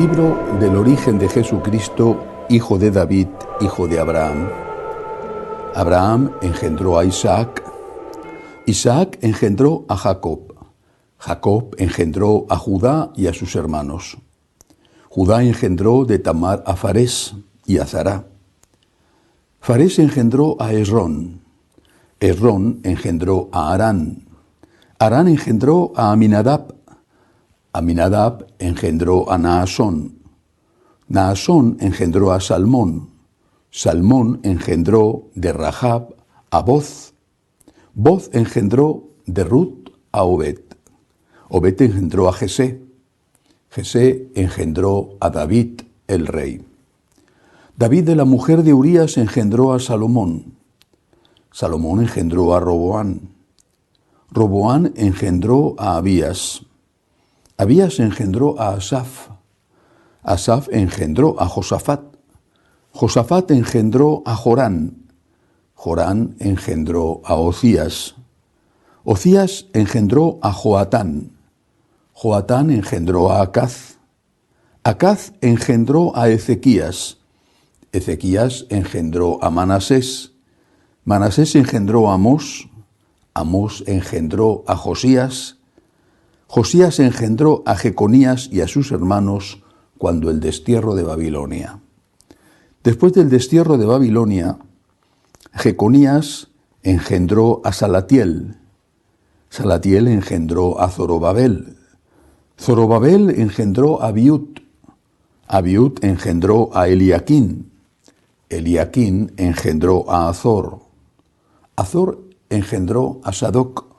Libro del origen de Jesucristo, hijo de David, hijo de Abraham. Abraham engendró a Isaac, Isaac engendró a Jacob, Jacob engendró a Judá y a sus hermanos. Judá engendró de Tamar a Farés y a Zará. Farés engendró a Esrón, Esrón engendró a Arán, Arán engendró a Aminadab, Aminadab engendró a Naasón, Naasón engendró a Salmón, Salmón engendró de Rahab a Boz, Boz engendró de Ruth a Obed, Obed engendró a Jesé, Jesé engendró a David el rey. David de la mujer de Urías engendró a Salomón, Salomón engendró a Roboán, Roboán engendró a Abías, Abías engendró a Asaf, Asaf engendró a Josafat, Josafat engendró a Jorán, Jorán engendró a Ocías, Ocías engendró a Joatán, Joatán engendró a Acaz, Acaz engendró a Ezequías, Ezequías engendró a Manasés, Manasés engendró a Amós, Amós engendró a Josías, Josías engendró a Jeconías y a sus hermanos cuando el destierro de Babilonia. Después del destierro de Babilonia, Jeconías engendró a Salatiel, Salatiel engendró a Zorobabel, Zorobabel engendró a Abiud, Abiud engendró a Eliaquín, Eliaquín engendró a Azor, Azor engendró a Sadoc,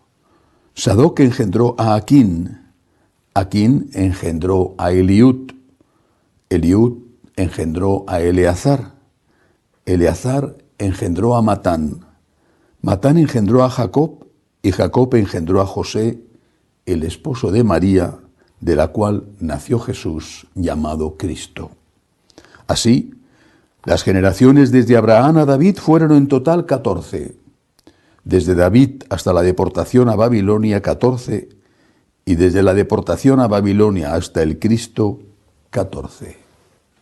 Sadoc engendró a Aquín, Aquín engendró a Eliud, Eliud engendró a Eleazar, Eleazar engendró a Matán, Matán engendró a Jacob y Jacob engendró a José, el esposo de María, de la cual nació Jesús llamado Cristo. Así, las generaciones desde Abraham a David fueron en total 14. Desde David hasta la deportación a Babilonia, 14, y desde la deportación a Babilonia hasta el Cristo, 14.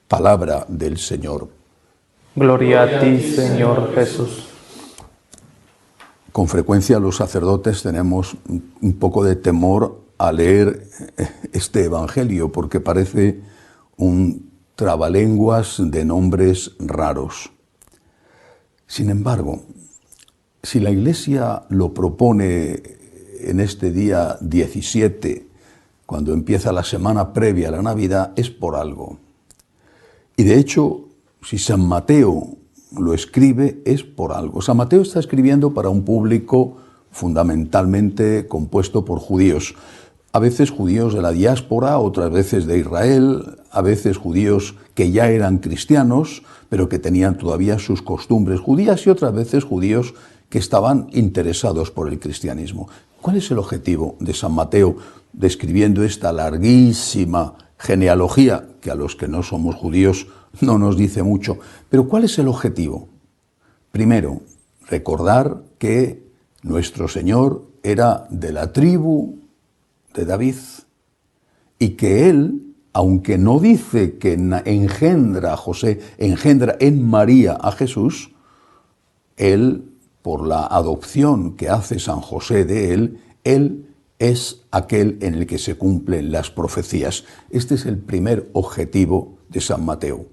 Palabra del Señor. Gloria a ti, Señor Jesús. Con frecuencia los sacerdotes tenemos un poco de temor a leer este Evangelio porque parece un trabalenguas de nombres raros. Sin embargo, si la Iglesia lo propone en este día 17, cuando empieza la semana previa a la Navidad, es por algo. Y de hecho, si San Mateo lo escribe, es por algo. San Mateo está escribiendo para un público fundamentalmente compuesto por judíos. A veces judíos de la diáspora, otras veces de Israel, a veces judíos que ya eran cristianos, pero que tenían todavía sus costumbres judías, y otras veces judíos que estaban interesados por el cristianismo. ¿Cuál es el objetivo de San Mateo describiendo esta larguísima genealogía, que a los que no somos judíos no nos dice mucho? Pero ¿cuál es el objetivo? Primero, recordar que nuestro Señor era de la tribu de David y que Él, aunque no dice que engendra a José, engendra en María a Jesús, Él, por la adopción que hace San José de Él es aquel en el que se cumplen las profecías. Este es el primer objetivo de San Mateo.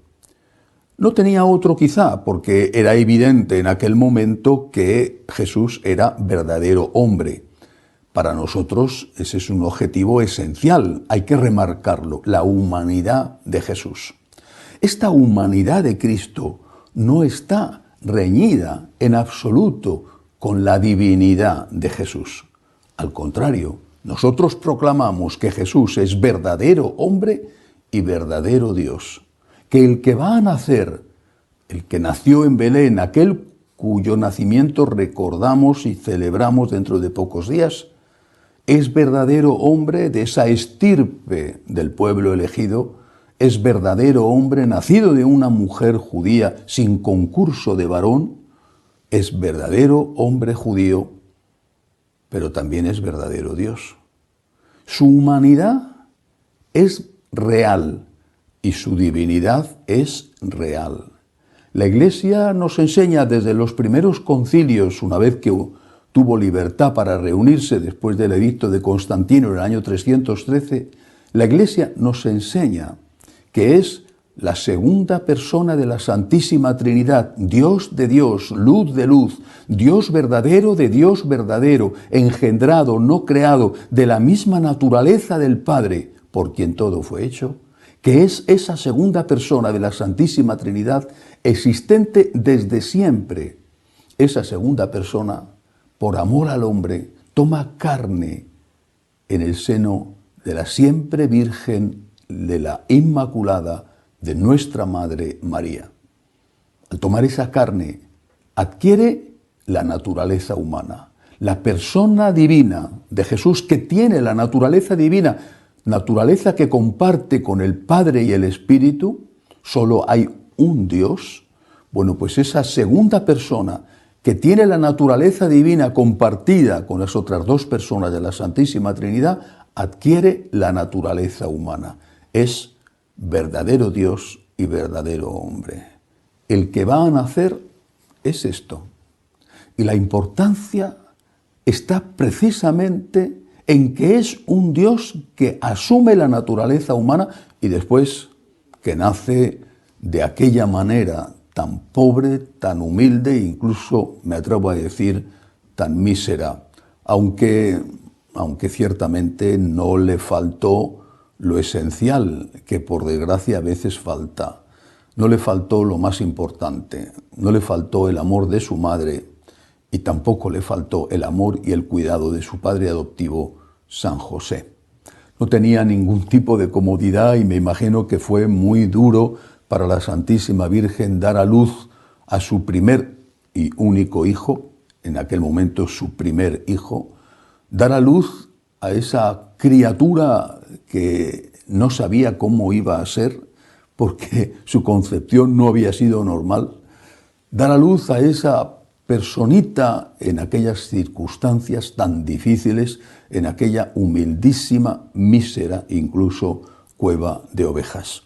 No tenía otro quizá, porque era evidente en aquel momento que Jesús era verdadero hombre. Para nosotros ese es un objetivo esencial, hay que remarcarlo, la humanidad de Jesús. Esta humanidad de Cristo no está reñida en absoluto con la divinidad de Jesús. Al contrario, nosotros proclamamos que Jesús es verdadero hombre y verdadero Dios. Que el que va a nacer, el que nació en Belén, aquel cuyo nacimiento recordamos y celebramos dentro de pocos días, es verdadero hombre de esa estirpe del pueblo elegido, es verdadero hombre nacido de una mujer judía sin concurso de varón, es verdadero hombre judío, pero también es verdadero Dios. Su humanidad es real, y su divinidad es real. La Iglesia nos enseña desde los primeros concilios, una vez que tuvo libertad para reunirse después del edicto de Constantino en el año 313, la Iglesia nos enseña que es la segunda persona de la Santísima Trinidad, Dios de Dios, luz de luz, Dios verdadero de Dios verdadero, engendrado, no creado, de la misma naturaleza del Padre, por quien todo fue hecho, que es esa segunda persona de la Santísima Trinidad existente desde siempre. Esa segunda persona, por amor al hombre, toma carne en el seno de la siempre Virgen, de la Inmaculada, de nuestra Madre María. Al tomar esa carne, adquiere la naturaleza humana. La persona divina de Jesús, que tiene la naturaleza divina, naturaleza que comparte con el Padre y el Espíritu, solo hay un Dios. Bueno, pues esa segunda persona que tiene la naturaleza divina compartida con las otras dos personas de la Santísima Trinidad, adquiere la naturaleza humana. Es verdadero Dios y verdadero hombre. El que va a nacer es esto. Y la importancia está precisamente en que es un Dios que asume la naturaleza humana y después que nace de aquella manera tan pobre, tan humilde, incluso me atrevo a decir tan mísera, aunque ciertamente no le faltó lo esencial, que por desgracia a veces falta. No le faltó lo más importante, no le faltó el amor de su madre y tampoco le faltó el amor y el cuidado de su padre adoptivo, San José. No tenía ningún tipo de comodidad y me imagino que fue muy duro para la Santísima Virgen dar a luz a su primer y único hijo, en aquel momento su primer hijo, dar a luz a esa criatura que no sabía cómo iba a ser, porque su concepción no había sido normal, dar a luz a esa personita en aquellas circunstancias tan difíciles, en aquella humildísima, mísera, incluso cueva de ovejas.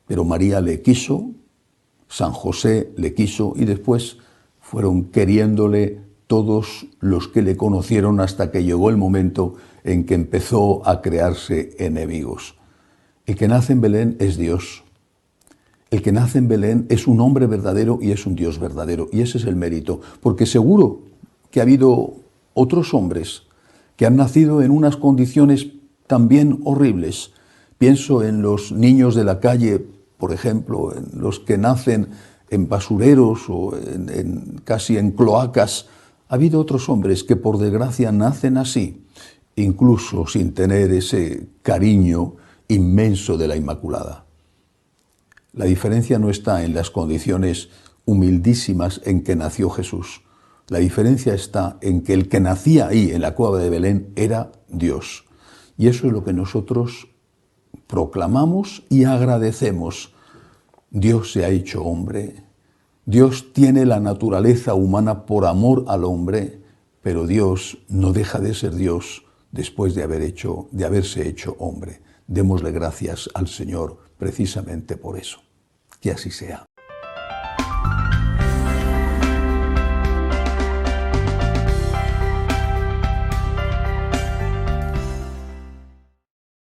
Pero María le quiso, San José le quiso y después fueron queriéndole todos los que le conocieron hasta que llegó el momento en que empezó a crearse enemigos. El que nace en Belén es Dios. El que nace en Belén es un hombre verdadero y es un Dios verdadero. Y ese es el mérito. Porque seguro que ha habido otros hombres que han nacido en unas condiciones también horribles. Pienso en los niños de la calle, por ejemplo, en los que nacen en basureros o casi en cloacas. Ha habido otros hombres que por desgracia nacen así, incluso sin tener ese cariño inmenso de la Inmaculada. La diferencia no está en las condiciones humildísimas en que nació Jesús. La diferencia está en que el que nacía ahí, en la cueva de Belén, era Dios. Y eso es lo que nosotros proclamamos y agradecemos. Dios se ha hecho hombre. Dios tiene la naturaleza humana por amor al hombre, pero Dios no deja de ser Dios después de haberse hecho hombre. Démosle gracias al Señor precisamente por eso. Que así sea.